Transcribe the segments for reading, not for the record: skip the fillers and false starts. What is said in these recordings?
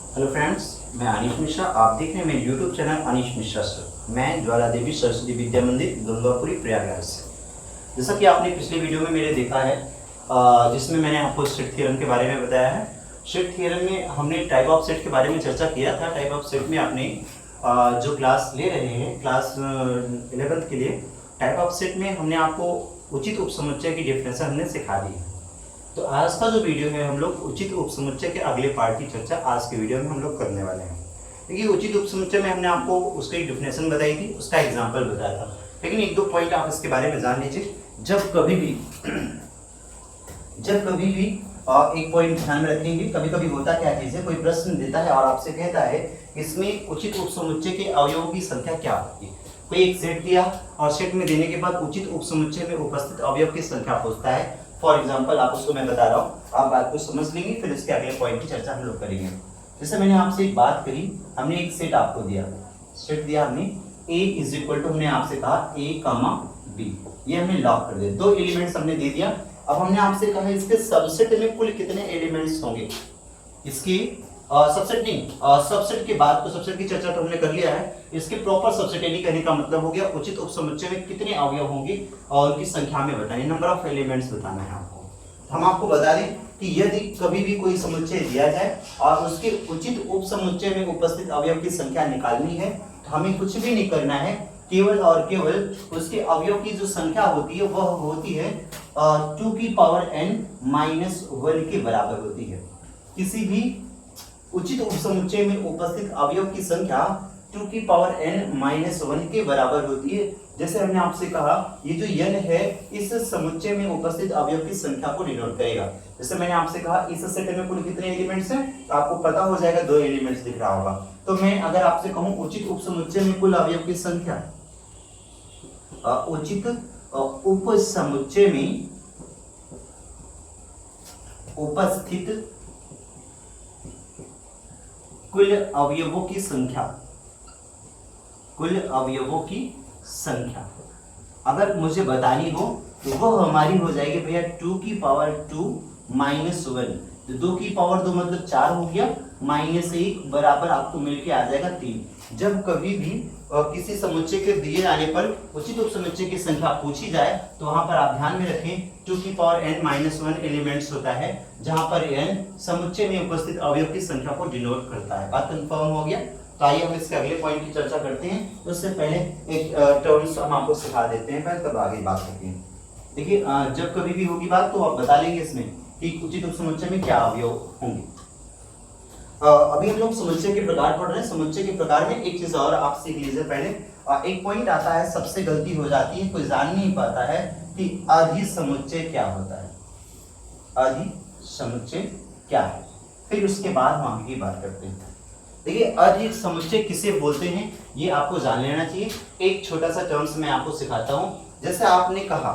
Hello friends, मैं अनीश मिश्रा। आप देख रहे हैं मेरे YouTube channel Anish Mishra sir. मैं ज्वाला देवी सरस्वती विद्या मंदिर गंगापुरी प्रयागराज से। जैसा कि आपने पिछले वीडियो में मेरे देखा है, जिसमें मैंने आपको सेट थ्योरम के बारे में बताया है। सेट थ्योरम में हमने टाइप ऑफ सेट के बारे में चर्चा किया था। टाइप ऑफ सेट में आपने जो क्लास ले रहे हैं क्लास 11th के लिए, टाइप ऑफ सेट में हमने आपको उचित उपसमुच्चय की डेफिनेशन हमने सिखा दी है। तो आज का जो वीडियो है, हम लोग उचित उपसमुच्चय के अगले पार्ट की चर्चा आज के वीडियो में हम लोग करने वाले हैं। देखिए, उचित उपसमुच्चय में हमने आपको उसका एक डेफिनेशन बताई थी, उसका एग्जांपल बताया था, लेकिन एक दो पॉइंट आप इसके बारे में जान लीजिए। जब कभी भी एक पॉइंट ध्यान में रखेंगे। कभी कभी होता क्या चीज़ है, कोई प्रश्न देता है और आपसे कहता है इसमें उचित उपसमुच्चय के अवयवों की संख्या क्या होती है। कोई एक सेट दिया और सेट में देने के बाद उचित उपसमुच्चय में उपस्थित अवयव की संख्या पूछता है। फॉर एग्जाम्पल आप उसको मैं बता रहा हूँ, आप बात को समझ लेंगे, फिर इसके अगले पॉइंट की चर्चा हम लोग करेंगे। जैसे मैंने आपसे एक बात करी, हमने एक सेट आपको दिया, सेट दिया हमने A इज इक्वल टू, हमने आपसे कहा A, B, ये हमने लॉक कर दिया। दो एलिमेंट्स हमने दे दिया। अब हमने आपसे कहा इसके सबसेट में कुल कितने एलिमेंट्स होंगे। इसकी सबसेट नहीं, सबसेट के बाद तो सबसेट की चर्चा तो हमने कर लिया है। इसके प्रॉपर सबसेट यानी कहने का मतलब हो गया उचित उपसमुच्चय में कितने अवयव होंगे और उनकी संख्या में बताइए, नंबर ऑफ एलिमेंट्स बताना है आपको। हम आपको बता दें कि यदि कभी भी कोई समुच्चय दिया जाए और उसके उचित उपसमुच्चय में उपस्थित अवयव की संख्या निकालनी है, तो हमें कुछ भी नहीं करना है, केवल और केवल उसके अवयव की जो संख्या होती है वह होती है 2 की पावर n माइनस 1 के बराबर होती है। किसी भी उचित उपसमुच्चय में उपस्थित अवयव की संख्या 2 की पावर n माइनस 1 के बराबर होती है। जैसे हमने आपसे कहा, ये जो n है इस समुच्चय में उपस्थित अवयव की संख्या को डिनोट करेगा। जैसे मैंने आपसे कहा इस सेट में कुल कितने एलिमेंट्स हैं, तो आपको पता हो जाएगा, 2 एलिमेंट्स दिख रहा होगा। तो मैं अगर आपसे कहूं उचित उपसमुच्चय में कुल अवयव की संख्या, उचित उपसमुच्चय में उपस्थित कुल अवयवों की संख्या, कुल अवयवों की संख्या अगर मुझे बतानी हो तो वह हमारी हो जाएगी भैया 2 की पावर 2 माइनस 1। तो 2 की पावर 2 मतलब 4 हो गया, माइनस 1 बराबर आपको मिलके आ जाएगा 3। जब कभी भी किसी समुच्चय के दिए जाने पर उचित उपसमुच्चय की संख्या पूछी जाए तो वहां पर आप ध्यान में रखें 2 की पावर n माइनस 1 एलिमेंट्स होता है, जहां पर n समुच्चय में उपस्थित अवयव की संख्या को डिनोट करता है। बात कंफर्म हो गया। तो आइए हम इसके अगले पॉइंट की चर्चा करते हैं। उससे पहले एक टर्म्स हम आपको सिखा देते हैं, पहले तब आगे बात करते हैं। देखिए, जब कभी भी होगी बात तो आप बता लेंगे इसमें कि उचित उपसमुच्चय में क्या अवयव होंगे। अभी हम लोग समुच्चय के प्रकार पढ़ रहे हैं। समुच्चय के प्रकार में एक चीज और आप सीख लीजिए पहले। एक पॉइंट आता है, सबसे गलती हो जाती है, कोई जान नहीं पाता है कि अधिसमुच्चय क्या होता है। अधिसमुच्चय क्या है, फिर उसके बाद हम आगे की बात करते हैं। देखिए, अधिसमुच्चय किसे बोलते हैं ये आपको जान लेना चाहिए। एक छोटा सा टर्म्स मैं आपको सिखाता हूं। जैसे आपने कहा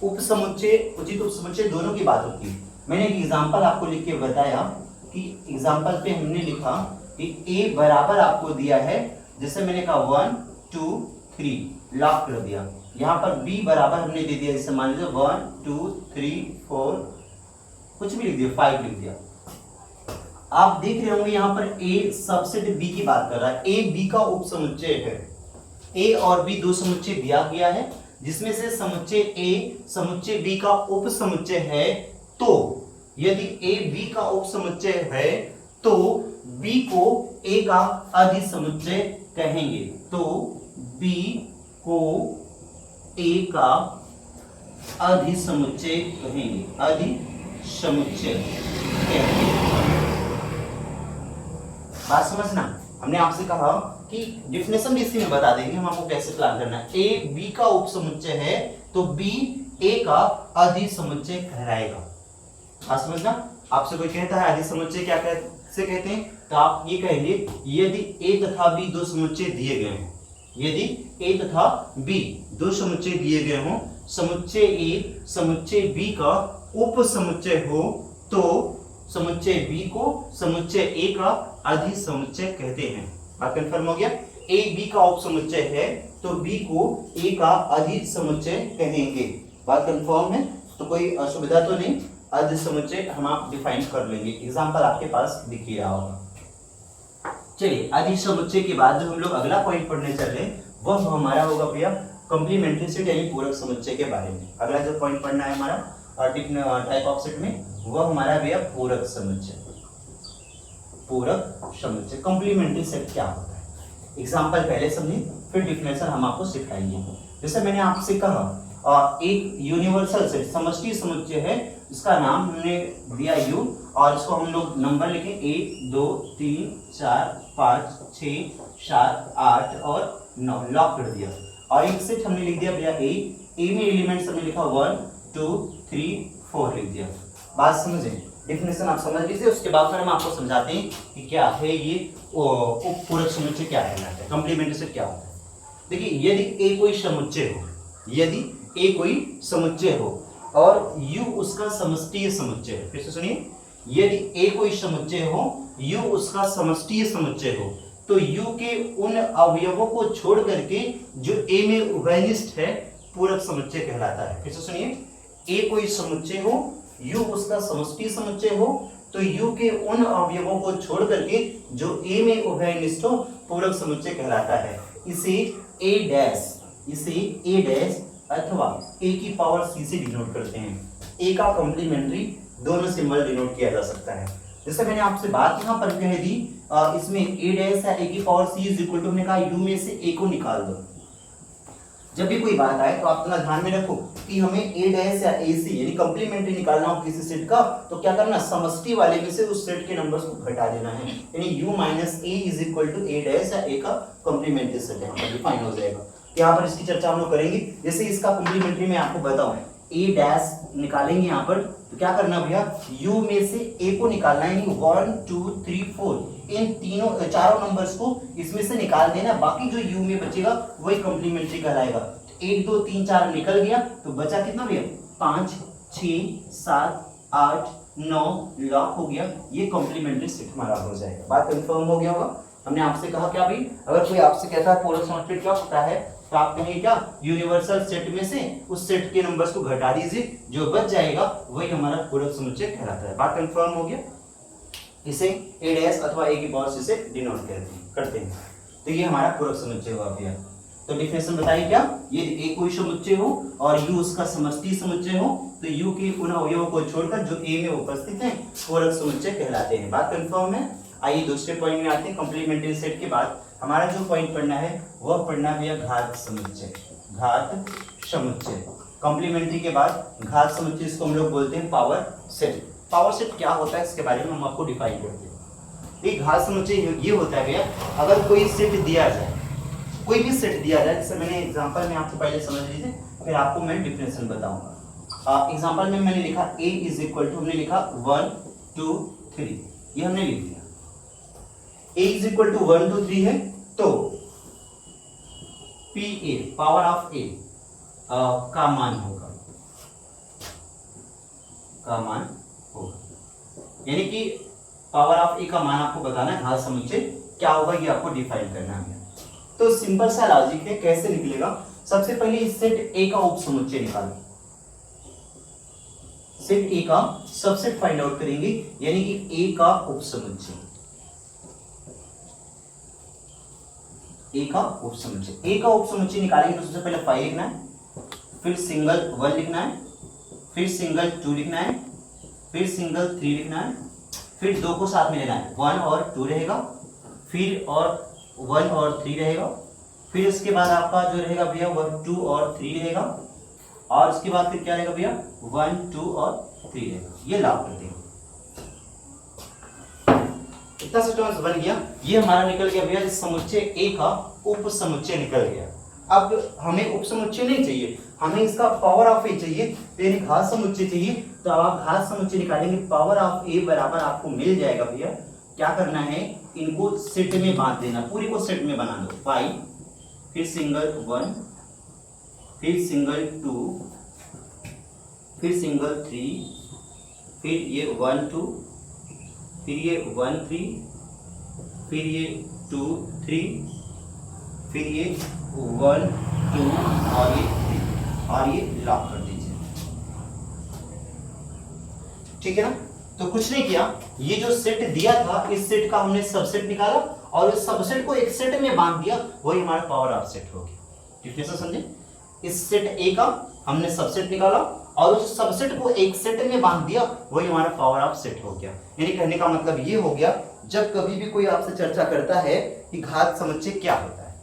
उपसमुच्चय उचित उपसमुच्चय दोनों की बात होती है। मैंने एक एग्जांपल आपको लिख के बताया कि एग्जांपल पे हमने लिखा कि a बराबर आपको दिया है, जैसे मैंने कहा 1 2 3 लॉक कर दिया। यहाँ पर b बराबर हमने दे दिया, जैसे मान लीजिए 1 2 3 4 कुछ भी लिख दिया, 5 लिख दिया। आप देख रहे होंगे यहाँ पर a सबसेट b की बात कर रहा है। a b का उपसमुच्चय है। a और b दो समुच्चय दिया गया है, जिसमें से समुच्चय a समुच्चय b का उपसमुच्चय है। तो यदि a b का उपसमुच्चय है तो b को a का अधिसमुच्चय कहेंगे। तो b को a का अधिसमुच्चय कहेंगे, अधिसमुच्चय कहेंगे। बात समझना, हमने आपसे कहा कि डेफिनेशन भी इसी में बता देंगे हम आपको कैसे प्लान करना है। a b का उपसमुच्चय है तो b a का अधिसमुच्चय कहलाएगा। बात समझना, आपसे कोई कहता है अधिसमुच्चय क्या कैसे कहते हैं, तो आप ये कहेंगे यदि a तथा b दो समुच्चय दिए गए हैं, यदि a तथा b दो समुच्चय दिए गए हों, समुच्चय a समुच्चय b का उपसमुच्चय हो, तो समुच्चय b को समुच्चय a का अधिसमुच्चय कहते हैं। बात कंफर्म हो गया। a b का उपसमुच्चय है तो b को a का अधिसमुच्चय कहेंगे। बात कंफर्म है, तो कोई असुविधा तो नहीं। अधिसमुच्चय हम आप डिफाइन कर लेंगे, एग्जांपल आपके पास दिख ही रहा होगा। चलिए अधिक समुच्चय के बाद जो हम लोग अगला पॉइंट पढ़ने चल रहे हैं वह हमारा होगा भैया कॉम्प्लीमेंट्री सेट यानी पूरक समुच्चय के बारे में। अगला जो पॉइंट पढ़ना है हमारा टाइप ऑफ सेट में वह हमारा भैया पूरक समुच्चय। पूरक समुच्चय कॉम्प्लीमेंट्री सेट क्या होता है, एग्जांपल पहले समझिए फिर डिफिनेशन हम आपको सिखाएंगे। जैसे मैंने आपसे कहा एक यूनिवर्सल सेट समष्टि समुच्चय है, इसका नाम हमने दिया U और इसको हम लोग नंबर लिखे 1 2 3 4 5 6 7 8 और 9 लॉक कर दिया। और एक सेट हमने लिख दिया भैया ए में एलिमेंट्स हमने लिखा 1 2 3 4 लिख दिया। बात समझे, डेफिनेशन आप समझ लीजिए, उसके बाद फिर हम आपको समझाते हैं कि क्या है ये पूरक समुच्चय क्या कहलाता है, कॉम्प्लीमेंट्री सेट क्या होता है। देखिए यदि ए कोई समुच्चय हो, यदि ए कोई समुच्चय हो और U उसका समष्टीय समुच्चय है, फिर से सुनिए, यदि A कोई समुच्चय हो, U उसका समष्टीय समुच्चय हो, तो U के उन अवयवों को छोड़ करके जो A में उभयनिष्ठ है पूरक समुच्चय कहलाता है। फिर से सुनिए, A कोई समुच्चय हो, U उसका समष्टीय समुच्चय हो, तो U के उन अवयवों को छोड़ करके जो A में उभयनिष्ठ हो पूरक समुच्चय कहलाता है। इसे A डैश अथवा A की पावर C से डिनोट करते हैं। A का कॉम्प्लीमेंट्री दोनों सिंबल डिनोट किया जा सकता है। जैसे मैंने आपसे बात यहाँ पर कह दी, इसमें A डैश या A की power C is equal to, हमने कहा U में से A को निकाल दो। जब भी कोई बात आए तो आप अपना ध्यान में रखो कि हमें A डैश या AC यानी कॉम्प्लीमेंट्री निकालना हो किसी सेट का, तो क्या करना, समष्टि वाले में से उस सेट के नंबर्स को घटा देना है, यानी U minus A is equal to A dash या A का कॉम्प्लीमेंट्री सेट यहाँ पर डिफाइन हो जाएगा। यहाँ पर इसकी चर्चा हम लोग करेंगे। जैसे इसका कॉम्प्लीमेंट्री में आपको बताऊं, A डैश निकालेंगे यहाँ पर, तो क्या करना भैया, U में से A को निकालना है, यानी 1 2 3 4 इन चारों नंबर्स को इसमें से निकाल देना, बाकी जो U में बचेगा वही कॉम्प्लीमेंट्री कहलाएगा। 1 2 3 4 निकल गया तो बचा कितना भैया, 5 6 7 8 9 लॉक हो गया, ये कॉम्प्लीमेंट्री सेट हमारा हो जाएगा। बात कंफर्म हो गया होगा। हमने आपसे कहा क्या भाई, अगर कोई आपसे कहता है पूरक समुच्चय क्या होता है, तो आप कहेंगे क्या, यूनिवर्सल सेट में से उस सेट के नंबर्स को घटा दीजिए, जो बच जाएगा वही हमारा पूरक समुच्चय कहलाता है। बात कंफर्म हो गया। इसे A डैश अथवा A की पावर C से डिनोट करते हैं। तो ये हमारा पूरक समुच्चय हुआ भैया। तो डिफिनेशन बताइए क्या, ये A कोई समुच्चय हो और U उसका समष्टि समुच्चय हो, तो U के उन अवयवों को छोड़कर जो A में उपस्थित हैं पूरक समुच्चय कहलाते हैं। बात कंफर्म है। आइए दूसरे पॉइंट में आते हैं। कॉम्प्लीमेंट्री सेट के बाद हमारा जो पॉइंट पढ़ना है वह पढ़ना भैया घात समुच्चय। घात समुच्चय कॉम्प्लीमेंट्री के बाद घात समुच्चय, इसको हम लोग बोलते हैं पावर सेट। पावर सेट क्या होता है इसके बारे में हम आपको डिफाइन करते हैं। एक घात समुच्चय ये होता है भैया, अगर कोई सेट दिया जाए, कोई भी सेट दिया जाए, जैसे मैंने एग्जांपल में आपको पहले समझ लीजिए, फिर आपको मैं डिफिनेशन बताऊंगा। एग्जांपल में मैंने लिखा A इज इक्वल टू, हमने लिखा 1 2 3, ये हमने लिख दिया। A इज इक्वल टू 1 2 3 है, तो PA पावर ऑफ A का मान होगा, यानी कि पावर ऑफ A का मान आपको बताना है, घात समुच्चय क्या होगा ये आपको डिफाइन करना है। तो सिंपल सा लॉजिक है, कैसे निकलेगा, सबसे पहले इस सेट A का उप समुच्चय निकालो। सेट A का सबसेट फाइंड आउट करेंगे, यानी कि A का उप समुच्चय, A का उप समुच्चय। A का उप समुच्चय निकालेंगे तो सबसे पहले 5 लिखना है, फिर सिंगल 1 लिखना है, फिर सिंगल 2 लिखना है, फिर सिंगल 3 लिखना है, फिर 2 को साथ में लेना है, 1 और 2 रहेगा, फिर और 1 और 3 रहेगा, फिर उसके बाद आपका जो रहेगा भैया वह 2 और 3 रहेगा, और उसके बाद फिर क्या रहेगा भैया 1 2 और 3 रहेगा। ये लॉक कर देंगे। इतना सिस्टम बन गया। ये हमारा निकल गया भैया इस समुच्चय A का उप समुच्चय निकल गया। अब हमें उप समुच्चय नहीं चाहिए, हमें इसका पावर ऑफ A चाहिए, तो यानी घात समुच्चय चाहिए। तो आप घात समुच्चय निकालेंगे, पावर ऑफ A बराबर आपको मिल जाएगा भैया। क्या करना है, इनको सेट में बांट देना, पूरी को सेट में बना दो। 5 फिर सिंगल 1 फिर सिंगल 2 फिर सिंगल 3 फिर ये 1 2 फिर ये 1 3 फिर ये 2 3 फिर ये 1 2 और ये 3 और ये लॉक कर दीजिए। ठीक है ना। तो कुछ नहीं किया, ये जो सेट दिया था इस सेट का हमने सबसेट निकाला और इस सबसेट को एक सेट में बांध दिया, वही हमारा पावर ऑफ सेट हो गया। ठीक है सर, समझे? इस सेट ए का हमने सबसेट निकाला और उस सबसेट को एक सेट में बांध दिया, वही हमारा पावर ऑफ सेट हो गया। यानी कहने का मतलब ये हो गया, जब कभी भी कोई आपसे चर्चा करता है कि घात समुच्चय क्या होता है,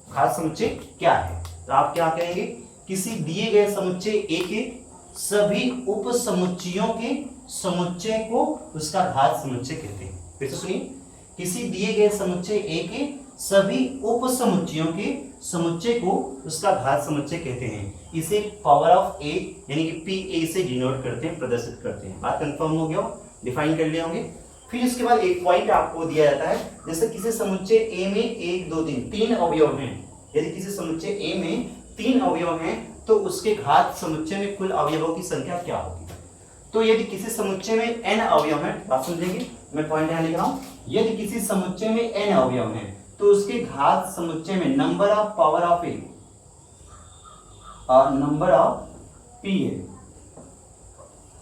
घात समुच्चय क्या है, तो आप क्या कहेंगे? किसी दिए गए समुच्चय ए के सभी उप समुच्चयों के समुच्चय को उसका घात समुच्चय कहते हैं। फिर से सुनिए, किसी दिए गए समुच्चय ए के सभी उप समुच्चयों के समुच्चय को उसका घात समुच्चय कहते हैं। इसे पावर ऑफ ए यानी कि पी ए से डिनोट करते हैं, प्रदर्शित करते हैं। बात कंफर्म हो गया, डिफाइन कर लिए होंगे। फिर इसके बाद एक पॉइंट आपको दिया जाता है, जैसे किसी समुच्चय ए में 1 2 3 तीन अवयव हैं, यदि किसी समुच्चय ए में 3 अवयव हैं तो उसके घात समुच्चय में कुल अवयवों की संख्या क्या होगी? तो यदि किसी समुच्चय में n अवयव हैं, बात समझेंगे, मैं पॉइंट यहां लिख रहा हूं, यदि किसी समुच्चय में n अवयव हैं तो उसके घात समुच्चय में number of power of A और number of P A,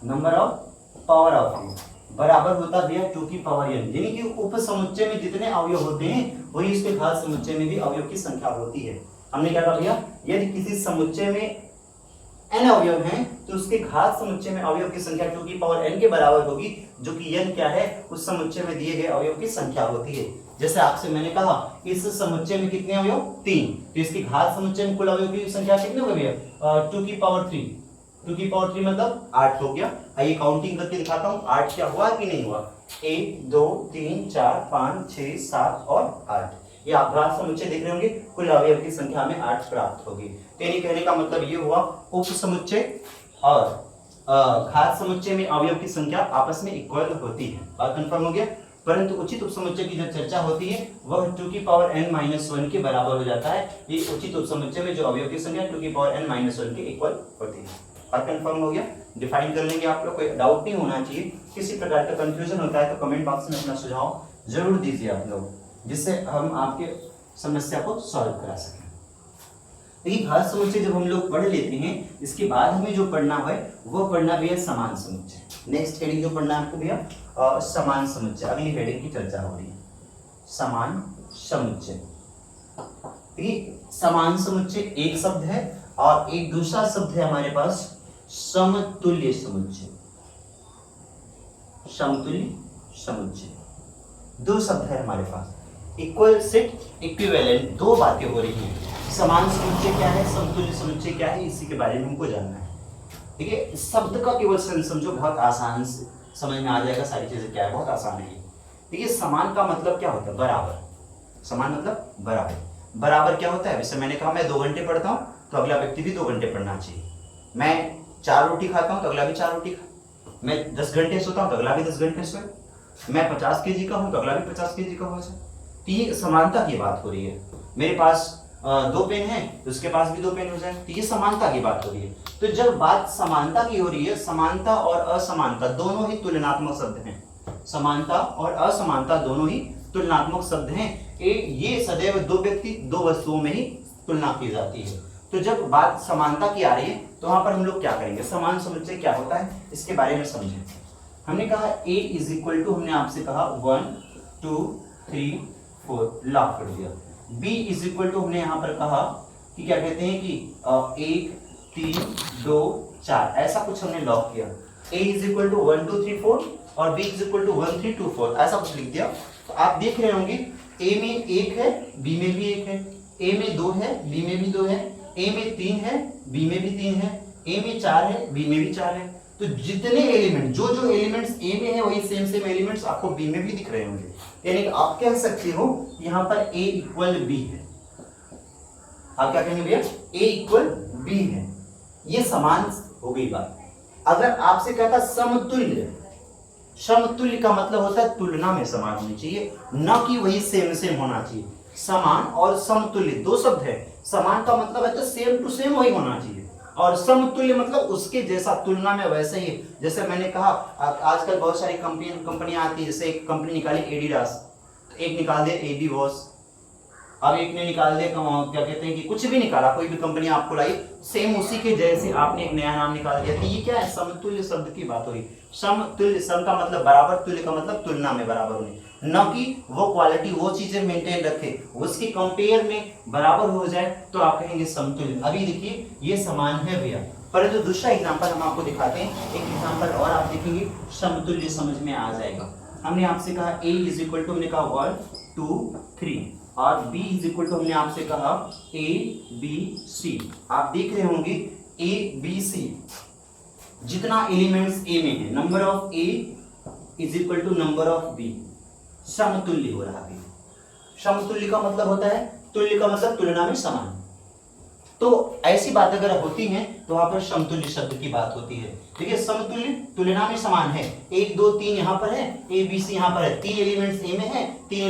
number of power of A बराबर होता भैया 2 की पावर n। यानी कि उप समुच्चय में जितने अवयव होते हैं वही इसके घात समुच्चय में भी अवयव की संख्या होती है। हमने क्या कहा भैया, यदि किसी समुच्चय में n अवयव हैं तो उसके घात समुच्चय में अवयव की संख्या 2 की पावर n के बराबर होगी, जो कि n क्या है, उस समुच्चय में दिए गए अवयव की संख्या होती है। जैसे आपसे मैंने कहा इस समुच्चय में कितने अवयव? 3, तो इसकी घात समुच्चय में कुल अवयव की संख्या कितनी हो गई? 2 की पावर 3, 2 की पावर 3 मतलब 8 हो गया। आइए काउंटिंग करके दिखाता हूँ 8 क्या हुआ कि नहीं हुआ। 1 2 3 4 5 6 7 और 8, ये आप घात समुच्चय देख रहे होंगे, कुल अवयव की संख्या में 8 प्राप्त होगी। यानी कहने का मतलब ये हुआ उप समुच्चय और घात समुच्चय में अवयव की संख्या आपस में इक्वल होती है। बात कंफर्म हो गया। परंतु उचित उप समुच्चय की जो चर्चा होती है वह 2 की पावर n माइनस 1 के बराबर हो जाता है। ये उचित उप समुच्चय में जो अवयव की संख्या 2 की पावर n माइनस 1 के इक्वल होती है। बात कंफर्म हो गया, डिफाइन कर लेंगे आप लोग, कोई डाउट नहीं होना चाहिए। किसी प्रकार का कंफ्यूजन होता है तो कमेंट बॉक्स में अपना सुझाव जरूर दीजिए आप लोग, जिससे हम आपके समस्या को सॉल्व करा सकें। देखिए घात समुच्चय जब हम लोग पढ़ लेते हैं, इसके बाद हमें जो पढ़ना है वो पढ़ना भी है समान समुच्चय। नेक्स्ट हेडिंग जो पढ़ना है आपको भैया समान समुच्चय, अगली हेडिंग की चर्चा हो रही है समान समुच्चय। देखिए समान समुच्चय एक शब्द है और एक दूसरा शब्द है हमारे पास समतुल्य समुच्चय। समतुल्य समुच्चय दो शब्द है हमारे पास। इक्वल सेट इक्विवेलेंट, दो बातें हो रही हैं। समान समुच्चय क्या है, समतुल्य समुच्चय क्या है, इसी के बारे में हमको जानना है। देखिए शब्द का केवल समझो, बहुत आसान से समझ में आ जाएगा सारी चीजें क्या है, बहुत आसान है। देखिए समान का मतलब क्या होता है, बराबर। समान मतलब बराबर। बराबर क्या होता है, जैसे मैंने कहा मैं 2 घंटे पढ़ता हूँ तो अगला व्यक्ति भी 2 घंटे पढ़ना चाहिए। मैं 4 रोटी खाता हूँ तो अगला भी 4 रोटी खाए। मैं 10 घंटे सोता हूँ तो अगला भी 10 घंटे सोए। मैं 50 kg का हूँ तो अगला भी 50 kg का हो जाए। तो ये समानता की बात हो रही है। मेरे पास 2 पेन है तो उसके पास भी 2 पेन हो जाए, तो ये समानता की बात हो रही है। तो जब बात समानता की हो रही है, समानता और असमानता दोनों ही तुलनात्मक शब्द हैं। समानता और असमानता दोनों ही तुलनात्मक शब्द हैं। ये सदैव 2 व्यक्ति 2 वस्तुओं में ही तुलना की जाती है। तो जब बात समानता की आ रही है तो वहां पर हम लोग क्या करेंगे, समान समुच्चय क्या होता है इसके बारे में समझें। हमने कहा A इज इक्वल टू, हमने आपसे कहा 1 2 3 4 लॉक कर दिया। B इज इक्वल टू हमने यहाँ पर कहा कि क्या कहते हैं कि 1 3 2 4 ऐसा कुछ हमने लॉक किया। A इज इक्वल टू 1 2 3 4 और B इज इक्वल टू 1 3 2 4 ऐसा कुछ लिख दिया। तो आप देख रहे होंगे A में 1 है, B में भी 1 है, A में 2 है, B में भी 2 है, A में 3 है, B में भी 3 है, A में 4 है, B में भी 4 है। तो जितने एलिमेंट जो एलिमेंट्स A में है वही सेम एलिमेंट्स आपको B में भी दिख रहे होंगे। यानी कि आप कह सकते हो यहाँ पर A इक्वल B है। आप क्या कहेंगे भैया, A इक्वल B है। ये समान हो गई बात। अगर आपसे कहता समतुल्य, समतुल्य का मतलब होता है तुलना में समान होनी चाहिए, न कि वही सेम होना चाहिए। समान और समतुल्य दो शब्द है। समान का मतलब है तो सेम टू सेम वही होना चाहिए, और समतुल्य मतलब उसके जैसा, तुलना में वैसे ही। जैसे मैंने कहा आजकल बहुत सारी कंपनियां आती है, जैसे एक कंपनी निकाली एडिडास, तो एक निकाल दे एडी वॉश, अब एक ने निकाल दिया क्या कहते हैं कि कुछ भी निकाला, कोई भी कंपनी आपको लाई, सेम उसी के जैसे आपने एक नया नाम निकाल दिया, तो ये क्या है, समतुल्य शब्द की बात हो रही। समतुल्य, सम का मतलब बराबर, तुल्य का मतलब तुलना में बराबर होने, न कि वो क्वालिटी, वो चीजें मेंटेन रखे, उसके कंपेयर में बराबर हो जाए तो आप कहेंगे समतुल्य। अभी देखिए ये समान है भैया, पर जो दूसरा एग्जांपल हम आपको दिखाते हैं, एक एग्जांपल और आप देखेंगे समतुल्य समझ में आ जाएगा। हमने आपसे कहा a इज इक्वल टू, हमने कहा 1 2 3, और b इज इक्वल टू हमने आपसे कहा a b c। आप देख रहे होंगे a b c जितना एलिमेंट्स a में है, number of a is equal to number of b, समतुल्य हो रहा है। समतुल्य का मतलब होता है, तुल्य का मतलब तुलना में समान। तो ऐसी बात अगर होती है तो वहां पर समतुल्य शब्द की बात होती है। देखिए समतुल्य तुलना में समान है, 1 2 3 यहाँ पर है, ए बी सी यहाँ पर है, 3 एलिमेंट्स ए में है, 3